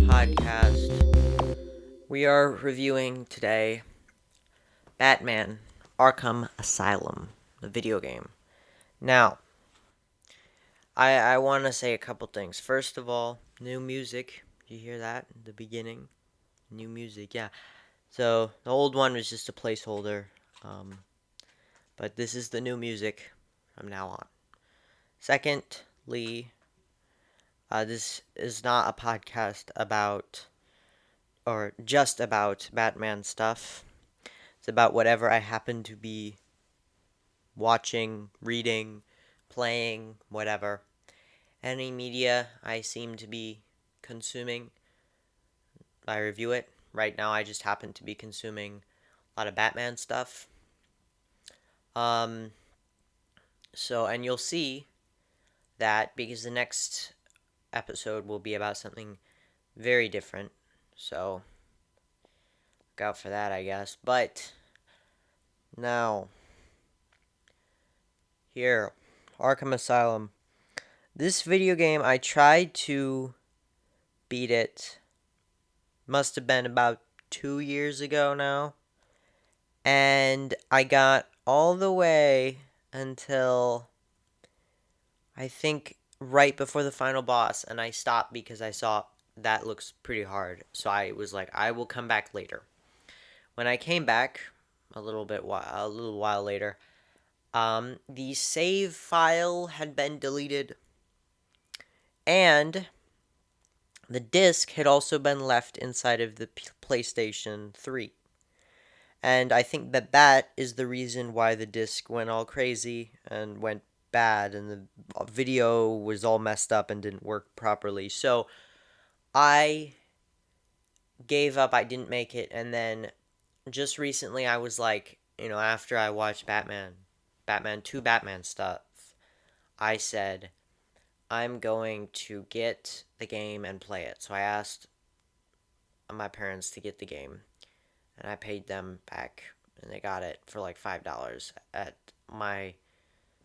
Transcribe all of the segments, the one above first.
podcast. We are reviewing today Batman Arkham Asylum, the video game. Now, I want to say a couple things. First of all, new music. You hear that in the beginning? New music, yeah. So, the old one was just a placeholder. But this is the new music from now on. Secondly, this is not a podcast about or just about Batman stuff. It's about whatever I happen to be watching, reading, playing, whatever. Any media I seem to be consuming, I review it. Right now, I just happen to be consuming a lot of Batman stuff. And you'll see that because the next episode will be about something very different. So, look out for that, I guess. But, now, here, Arkham Asylum. This video game, I tried to beat it. Must have been about 2 years ago now. And I got all the way until, I think, right before the final boss. And I stopped because I saw that looks pretty hard. So I was like, I will come back later. When I came back, a little while later, the save file had been deleted. And the disc had also been left inside of the PlayStation 3. And I think that is the reason why the disc went all crazy and went bad and the video was all messed up and didn't work properly. So I gave up, I didn't make it, and then just recently I was like, after I watched Batman 2 Batman stuff, I said, I'm going to get the game and play it. So I asked my parents to get the game, and I paid them back, and they got it for like $5 at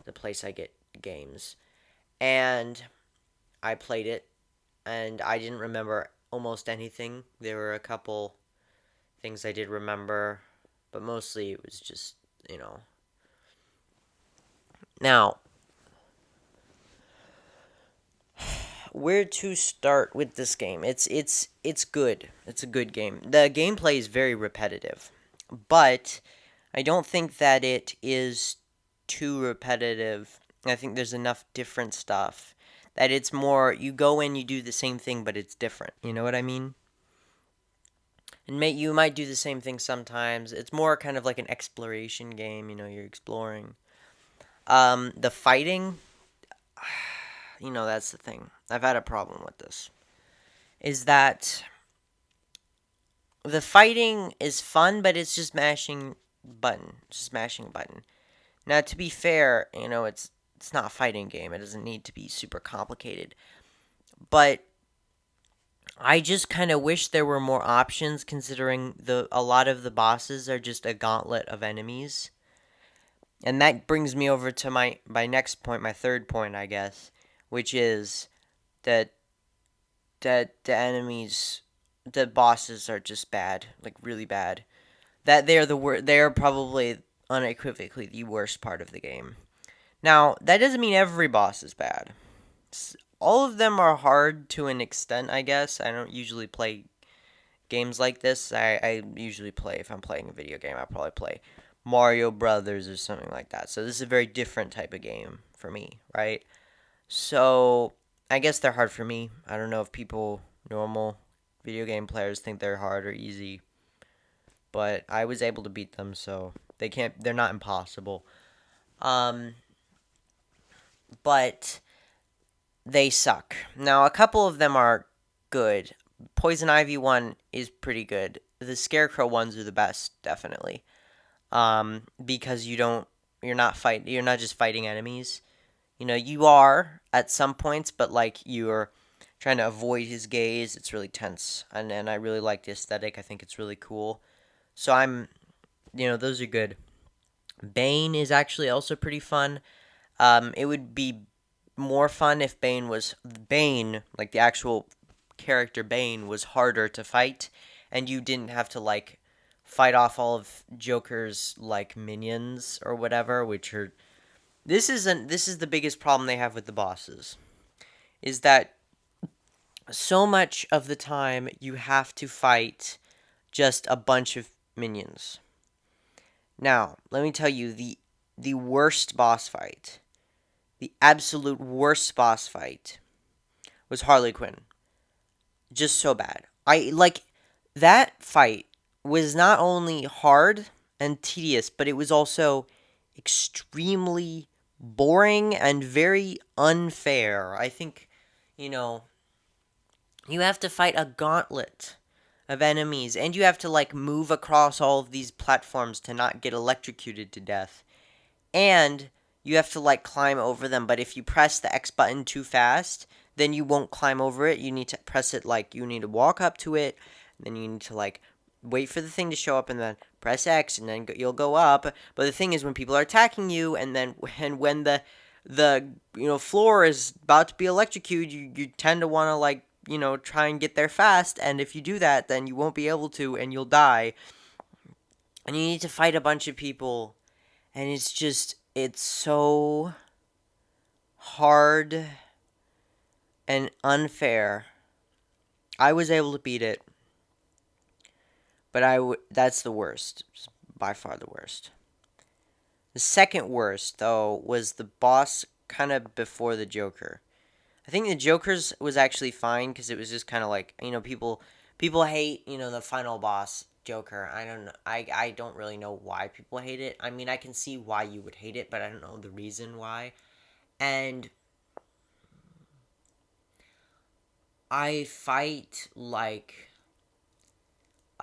the place I get games. And I played it, and I didn't remember almost anything. There were a couple things I did remember, but mostly it was just, Now, where to start with this game? It's good. It's a good game. The gameplay is very repetitive, but I don't think that it is too repetitive. I think there's enough different stuff that it's more you go in, you do the same thing, but it's different. You know what I mean? And you might do the same thing sometimes. It's more kind of like an exploration game. You're exploring. The fighting, that's the thing. I've had a problem with this. Is that the fighting is fun, but it's just mashing button. Now, to be fair, it's not a fighting game. It doesn't need to be super complicated. But I just kind of wish there were more options, considering a lot of the bosses are just a gauntlet of enemies. And that brings me over to my next point, my third point, I guess, which is that the enemies, the bosses are just bad, like really bad. That they are probably unequivocally the worst part of the game. Now, that doesn't mean every boss is bad. All of them are hard to an extent, I guess. I don't usually play games like this. I usually play, if I'm playing a video game, I'll probably play Mario Brothers or something like that. So this is a very different type of game for me, right? So I guess they're hard for me. I don't know if normal video game players think they're hard or easy, but I was able to beat them, so they're not impossible. But they suck. Now, a couple of them are good. Poison Ivy one is pretty good. The Scarecrow ones are the best, definitely. Because you're not just fighting enemies. You are at some points, but like you're trying to avoid his gaze. It's really tense, and I really like the aesthetic. I think it's really cool. So those are good. Bane is actually also pretty fun. It would be more fun if Bane, like the actual character Bane was harder to fight, and you didn't have to like fight off all of Joker's like minions or whatever, which are this is the biggest problem they have with the bosses, is that so much of the time you have to fight just a bunch of minions. Now, let me tell you the worst boss fight, the absolute worst boss fight was Harley Quinn. Just so bad. I like that fight was not only hard and tedious, but it was also extremely boring and very unfair. I think, you know, you have to fight a gauntlet of enemies, and you have to like move across all of these platforms to not get electrocuted to death. And you have to like climb over them, but if you press the X button too fast, then you won't climb over it. You need to press it like you need to walk up to it, and then you need to like wait for the thing to show up and then press X and then you'll go up. But the thing is, when people are attacking you and when the floor is about to be electrocuted, you tend to want to like try and get there fast, and if you do that, then you won't be able to and you'll die. And you need to fight a bunch of people, and it's so hard and unfair. I was able to beat it, but that's the worst. By far the worst. The second worst, though, was the boss kind of before the Joker. I think the Joker's was actually fine because it was just kind of like, people hate, the final boss Joker. I don't know. I don't really know why people hate it. I mean, I can see why you would hate it, but I don't know the reason why. And I fight like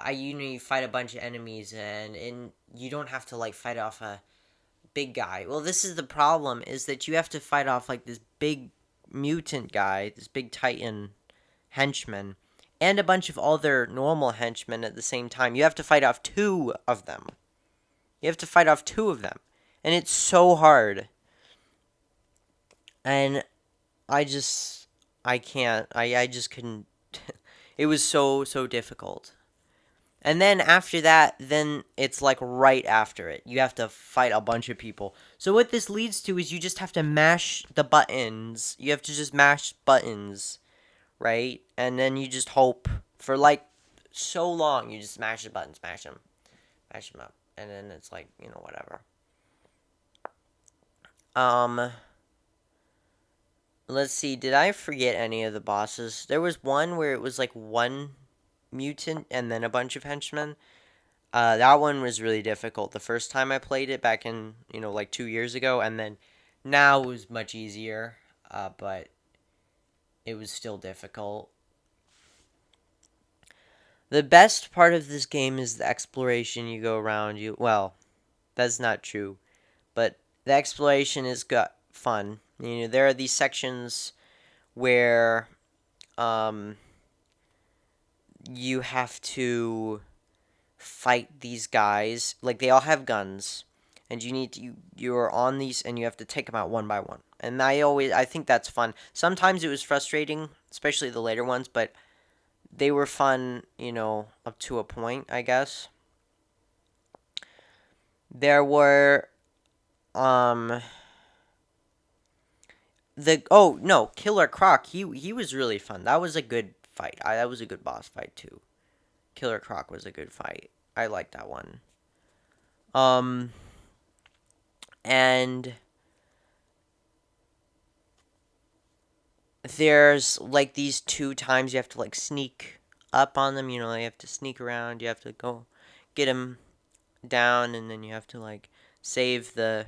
you fight a bunch of enemies and you don't have to like fight off a big guy. Well, this is the problem, is that you have to fight off like this big mutant guy, this big Titan henchman, and a bunch of other normal henchmen at the same time. You have to fight off two of them. And it's so hard. And I can't. I just couldn't. It was so difficult. And then after that, then it's like right after it. You have to fight a bunch of people. So what this leads to is you just have to mash the buttons. You have to just mash buttons, right? And then you just hope for like so long. You just smash the buttons, mash them up. And then it's like, whatever. Let's see. Did I forget any of the bosses? There was one where it was like one mutant and then a bunch of henchmen. That one was really difficult the first time I played it back in, like 2 years ago, and then now it was much easier, but it was still difficult. The best part of this game is the exploration. You go around, well, that's not true, but the exploration is fun. There are these sections where, you have to fight these guys. Like, they all have guns, and you're on these, and you have to take them out one by one. And I think that's fun. Sometimes it was frustrating, especially the later ones, but they were fun, up to a point, I guess. There were, Killer Croc, he was really fun. That was a good fight. That was a good boss fight too. Killer Croc was a good fight. I liked that one. And there's like these 2 times you have to like sneak up on them. You have to sneak around. You have to go get him down, and then you have to like save the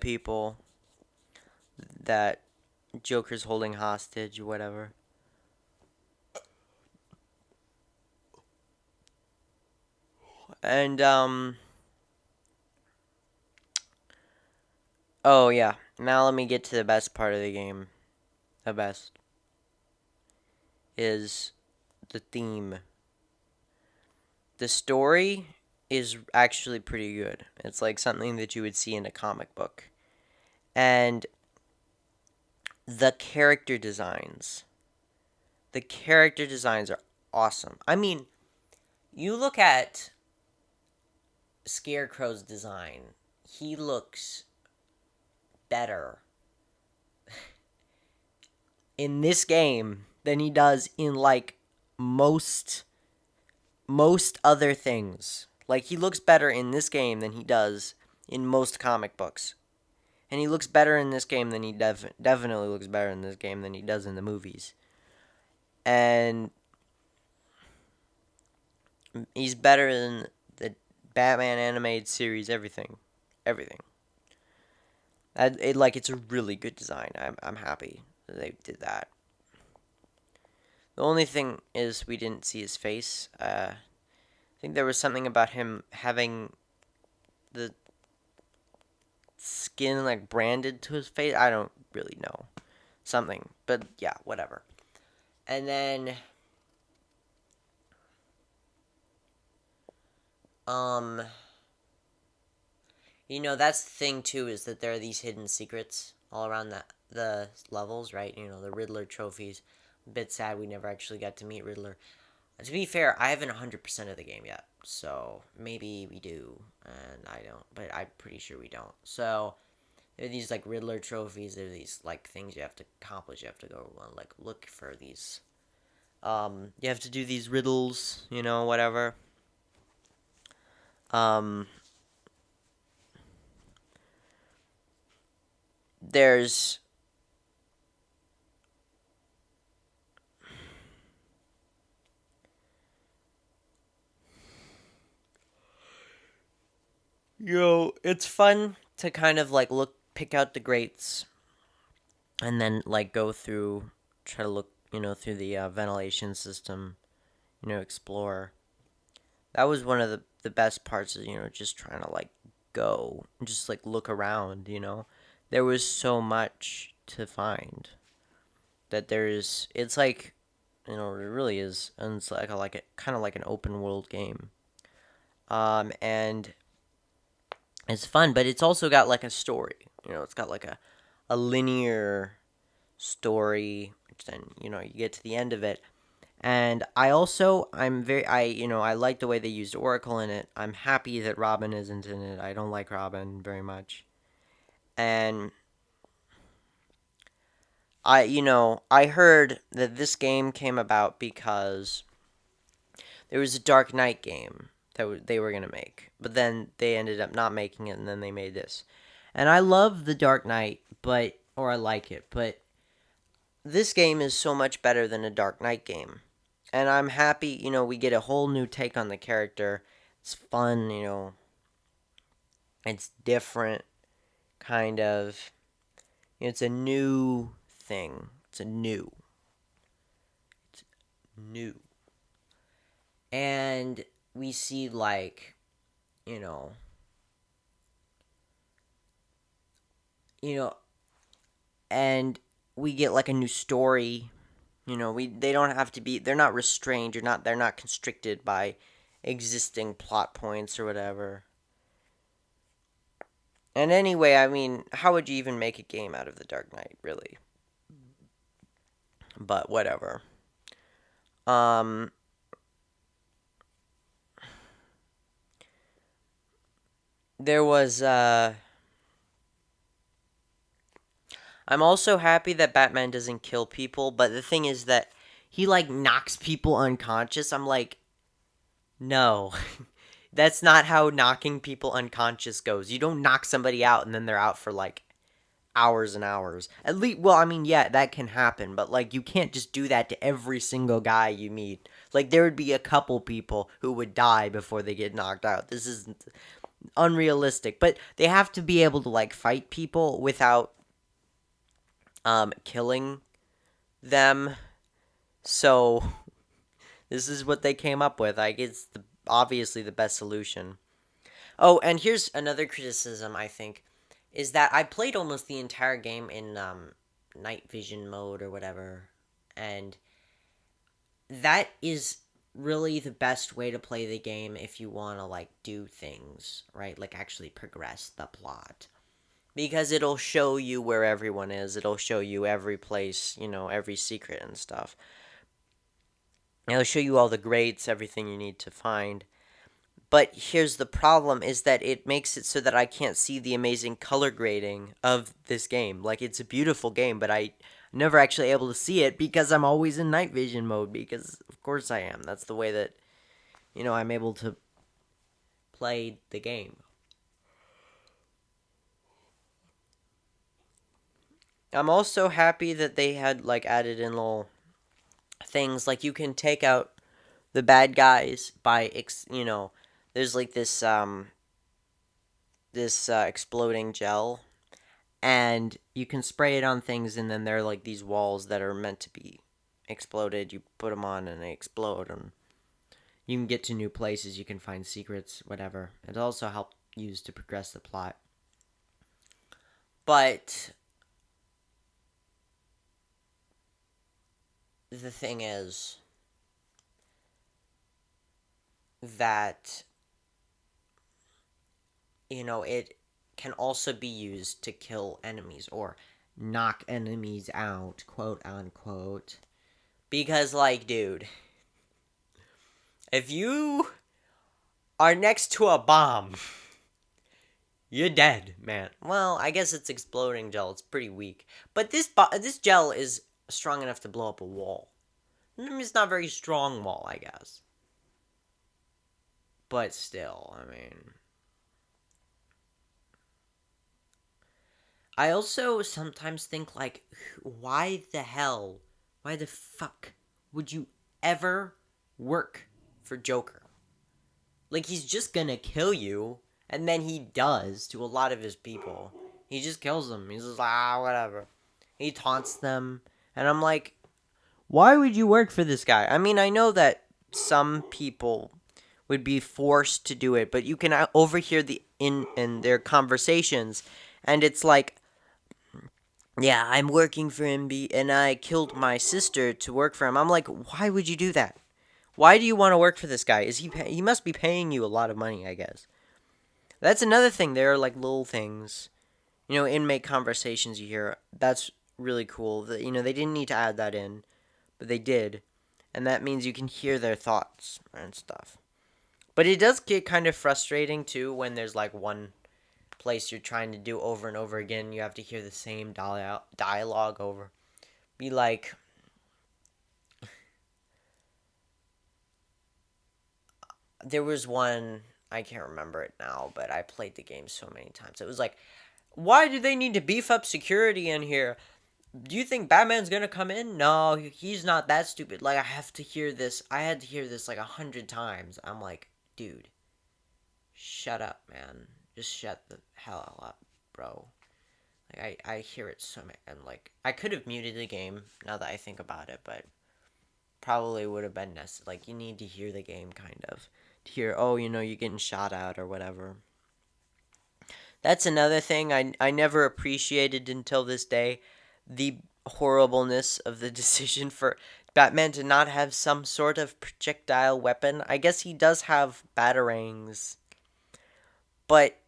people that Joker's holding hostage or whatever. And oh yeah, now let me get to the best part of the game. The best is the theme. The story is actually pretty good. It's like something that you would see in a comic book. And the character designs The character designs are awesome. I mean, you look at Scarecrow's design, he looks better in this game than he does in like most other things. Like he looks better in this game than he does in most comic books. And he looks better in this game than he definitely looks better in this game than he does in the movies. And he's better than the Batman animated series, everything. It's a really good design. I'm happy that they did that. The only thing is we didn't see his face. I think there was something about him having the skin like branded to his face. I don't really know. Something. But yeah, whatever. And then that's the thing too, is that there are these hidden secrets all around the levels, right? The Riddler Trophies. A bit sad we never actually got to meet Riddler. To be fair, I haven't 100% of the game yet, so maybe we do, and I don't, but I'm pretty sure we don't. So there are these like Riddler Trophies. There are these like things you have to accomplish. You have to go like look for these. You have to do these riddles, whatever. There's it's fun to kind of like pick out the greats, and then like go through, try to look, through the ventilation system, explore. That was one of the best parts, is just trying to like go, just like look around. There was so much to find that it's like, it really is, and it's like a kind of like an open world game. And it's fun, but it's also got like a story. It's got like a linear story, which then you get to the end of it. And I like the way they used Oracle in it. I'm happy that Robin isn't in it. I don't like Robin very much. And I heard that this game came about because there was a Dark Knight game that they were going to make, but then they ended up not making it, and then they made this. And I love the Dark Knight, or I like it, but this game is so much better than a Dark Knight game. And I'm happy, we get a whole new take on the character. It's fun, it's different, kind of. It's a new thing. It's new. And we see, like, you know, and we get like a new story. They don't have to be. They're not restrained. They're not constricted by existing plot points or whatever. And anyway, I mean, how would you even make a game out of the Dark Knight, really? But whatever. There was I'm also happy that Batman doesn't kill people, but the thing is that he like knocks people unconscious. I'm like, no. That's not how knocking people unconscious goes. You don't knock somebody out and then they're out for like hours and hours. At least, well, I mean, yeah, that can happen, but like you can't just do that to every single guy you meet. Like there would be a couple people who would die before they get knocked out. This is unrealistic, but they have to be able to like fight people without killing them. So this is what they came up with. I guess obviously the best solution. Oh, and here's another criticism, I think, is that I played almost the entire game in night vision mode or whatever, and that is really the best way to play the game if you want to like do things, right? Like actually progress the plot. Because it'll show you where everyone is. It'll show you every place, every secret and stuff. It'll show you all the grades, everything you need to find. But here's the problem is that it makes it so that I can't see the amazing color grading of this game. Like, it's a beautiful game, but I never actually able to see it because I'm always in night vision mode, because of course I am. That's the way that, I'm able to play the game. I'm also happy that they had, like, added in little things, like you can take out the bad guys by, there's like this exploding gel, and you can spray it on things, and then there are like these walls that are meant to be exploded. You put them on and they explode, and you can get to new places, you can find secrets, whatever. It also helps used to progress the plot. But the thing is that, it can also be used to kill enemies or knock enemies out, quote unquote. Because, like, dude, if you are next to a bomb, you're dead, man. Well, I guess it's exploding gel. It's pretty weak. But this gel is strong enough to blow up a wall. It's not a very strong wall, I guess. But still, I mean, I also sometimes think, like, why the fuck would you ever work for Joker? Like, he's just gonna kill you, and then he does to a lot of his people. He just kills them. He's just like, whatever. He taunts them, and I'm like, why would you work for this guy? I mean, I know that some people would be forced to do it, but you can overhear in their conversations, and it's like, yeah, I'm working for him, and I killed my sister to work for him. I'm like, why would you do that? Why do you want to work for this guy? He must be paying you a lot of money, I guess. That's another thing. There are like little things, inmate conversations you hear. That's really cool. That they didn't need to add that in, but they did, and that means you can hear their thoughts and stuff. But it does get kind of frustrating too when there's like one place you're trying to do over and over again. You have to hear the same dialogue over. Be like, there was one, I can't remember it now, but I played the game so many times. It was like, why do they need to beef up security in here? Do you think Batman's gonna come in? No, he's not that stupid. Like, I have to hear this. I had to hear this like 100 times. I'm like, dude, shut up, man. Just shut the hell up, bro. Like, I hear it so much. And, like, I could have muted the game now that I think about it, but probably would have been necessary. Like, you need to hear the game, kind of. To hear, oh, you're getting shot at or whatever. That's another thing I never appreciated until this day. The horribleness of the decision for Batman to not have some sort of projectile weapon. I guess he does have batarangs, but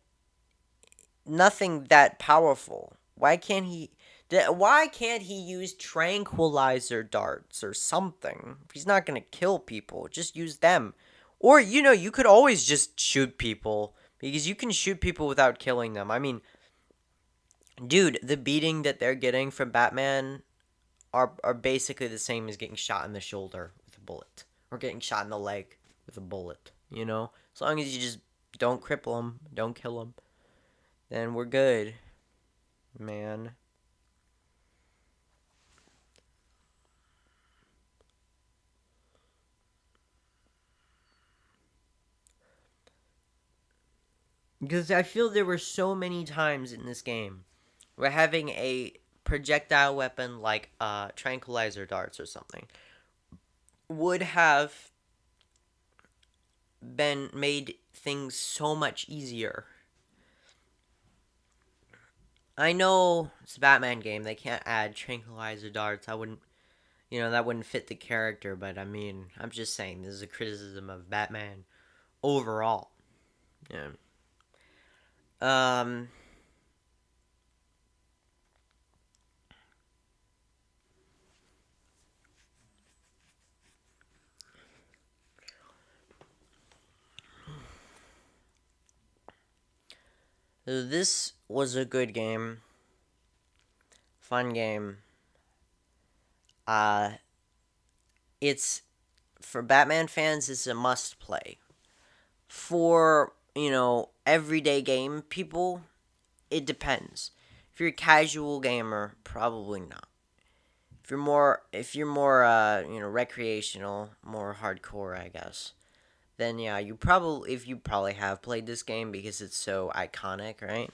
nothing that powerful. Why can't he use tranquilizer darts or something? If he's not going to kill people, just use them. Or, you could always just shoot people, because you can shoot people without killing them. I mean, dude, the beating that they're getting from Batman are basically the same as getting shot in the shoulder with a bullet, or getting shot in the leg with a bullet, As long as you just don't cripple them, don't kill them, then we're good, man. Because I feel there were so many times in this game where having a projectile weapon like tranquilizer darts or something would have been made things so much easier. I know it's a Batman game, they can't add tranquilizer darts. I wouldn't, that wouldn't fit the character, but I mean, I'm just saying, this is a criticism of Batman overall. Yeah. Um, So this was a good game. Fun game. Uh, it's for Batman fans. It's a must play. For everyday game people, it depends. If you're a casual gamer, probably not. If you're more recreational, more hardcore, I guess. Then yeah, you probably have played this game because it's so iconic, right?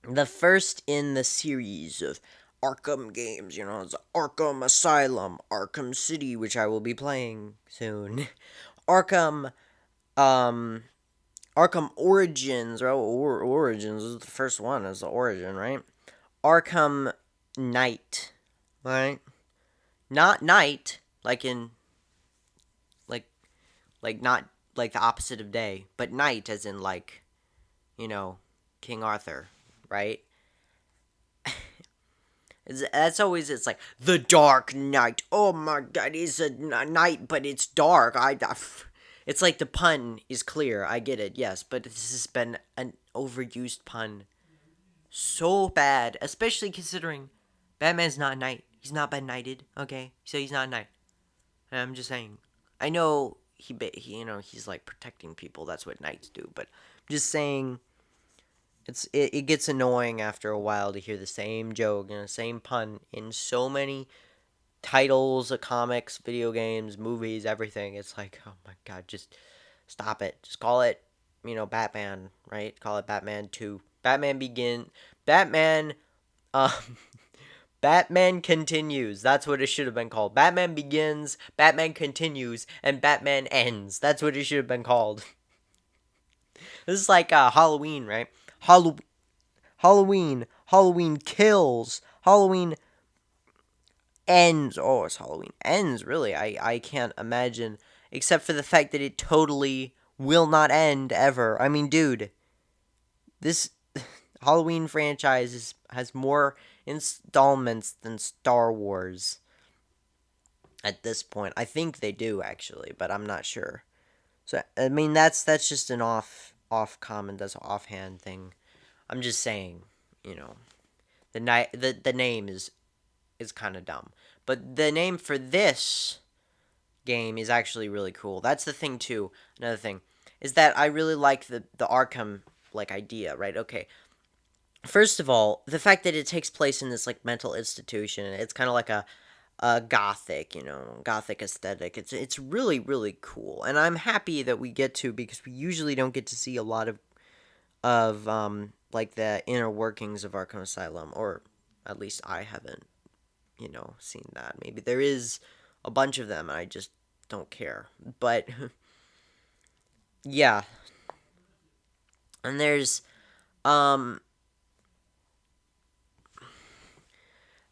The first in the series of Arkham games, it's Arkham Asylum, Arkham City, which I will be playing soon. Arkham, um, Arkham Origins, Origins is the first one, is the origin, right? Arkham Knight, right? Not night, like, not like the opposite of day, but night as in you know, King Arthur, right? It's like the Dark Knight. Oh my God, it's a night, but it's dark. It's like the pun is clear. I get it, yes, but this has been an overused pun so bad, especially considering Batman's not a knight. He's not been knighted. Okay, so he's not a knight. I'm just saying. I know he's like protecting people. That's what knights do. But I'm just saying, it gets annoying after a while to hear the same joke and the same pun in so many titles of comics, video games, movies, everything. It's like, oh my God, just stop it. Just call it, Batman, right? Call it Batman 2. Batman, um, Batman Continues. That's what it should have been called. Batman Begins, Batman Continues, and Batman Ends. That's what it should have been called. This is like Halloween, right? Halloween kills. Halloween ends. Oh, it's Halloween ends. Really, I can't imagine, except for the fact that it totally will not end ever. I mean, dude, this Halloween franchise has more installments than Star Wars at this point. I think they do actually, but I'm not sure. So I mean, that's just an off comment. That's an offhand thing. I'm just saying, you know, the name is kind of dumb, but the name for this game is actually really cool. That's the thing too. Another thing is that I really like the Arkham idea, right? Okay. First of all, the fact that it takes place in this mental institution, it's kind of like a gothic, gothic aesthetic. It's really really cool, and I'm happy that we get to, because we usually don't get to see a lot of the inner workings of Arkham Asylum, or at least I haven't seen that. Maybe there is a bunch of them and I just don't care. But yeah. And there's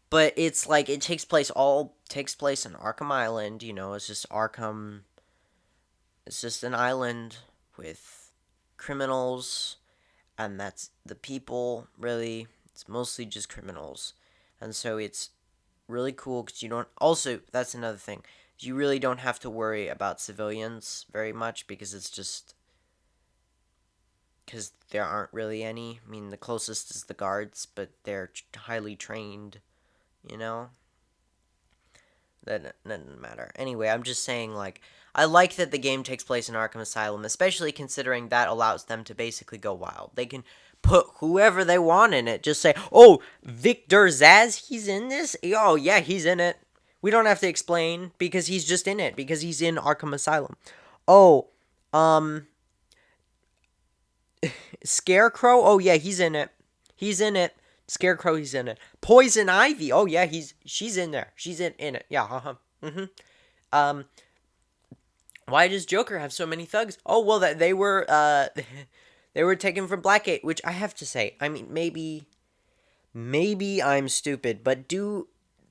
but it's like it takes place in Arkham Island, it's just Arkham. It's just an island with criminals, and that's the people, really. It's mostly just criminals. And so it's really cool because you don't. Also, that's another thing. You really don't have to worry about civilians very much, because it's just. Because there aren't really any. I mean, the closest is the guards, but they're highly trained, you know? That doesn't matter. Anyway, I'm just saying, I like that the game takes place in Arkham Asylum, especially considering that allows them to basically go wild. They can put whoever they want in it. Just say, oh, Victor Zsasz, he's in this? Oh, yeah, he's in it. We don't have to explain, because he's just in it, because he's in Arkham Asylum. Oh, Scarecrow? Oh, yeah, he's in it. He's in it. Scarecrow, he's in it. Poison Ivy. Oh, yeah, she's in there. She's in it. Yeah, why does Joker have so many thugs? Oh, well, that they were they were taken from Blackgate, which I have to say, I mean, maybe I'm stupid, but do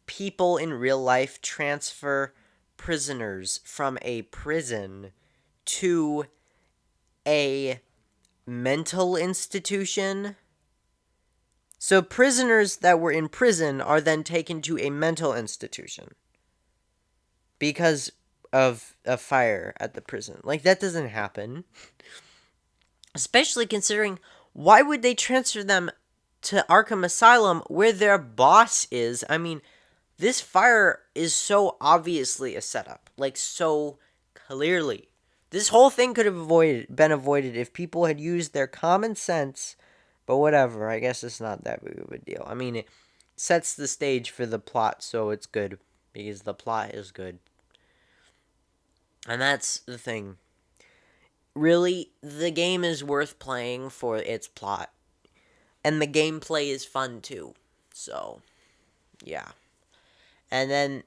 people in real life transfer prisoners from a prison to a mental institution? So prisoners that were in prison are then taken to a mental institution because of a fire at the prison. That doesn't happen. Especially considering, why would they transfer them to Arkham Asylum where their boss is? I mean, this fire is so obviously a setup. Like, so clearly. This whole thing could have been avoided if people had used their common sense. But whatever, I guess it's not that big of a deal. I mean, it sets the stage for the plot, so it's good. Because the plot is good. And that's the thing. Really, the game is worth playing for its plot. And the gameplay is fun too. So, yeah. And then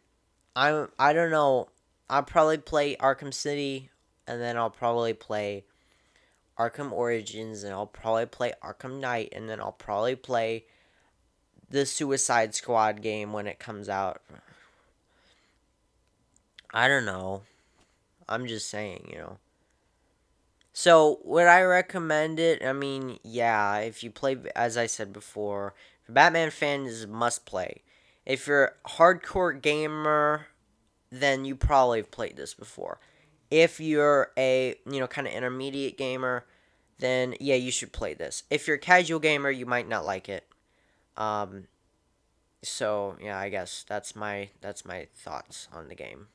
I don't know. I'll probably play Arkham City, and then I'll probably play Arkham Origins, and I'll probably play Arkham Knight, and then I'll probably play the Suicide Squad game when it comes out. I don't know. I'm just saying. So, would I recommend it? I mean, yeah, if you play, as I said before, if you're a Batman fan, is a must play. If you're a hardcore gamer, then you probably have played this before. If you're a, kind of intermediate gamer, then yeah, you should play this. If you're a casual gamer, you might not like it. Um, so yeah, I guess that's my thoughts on the game.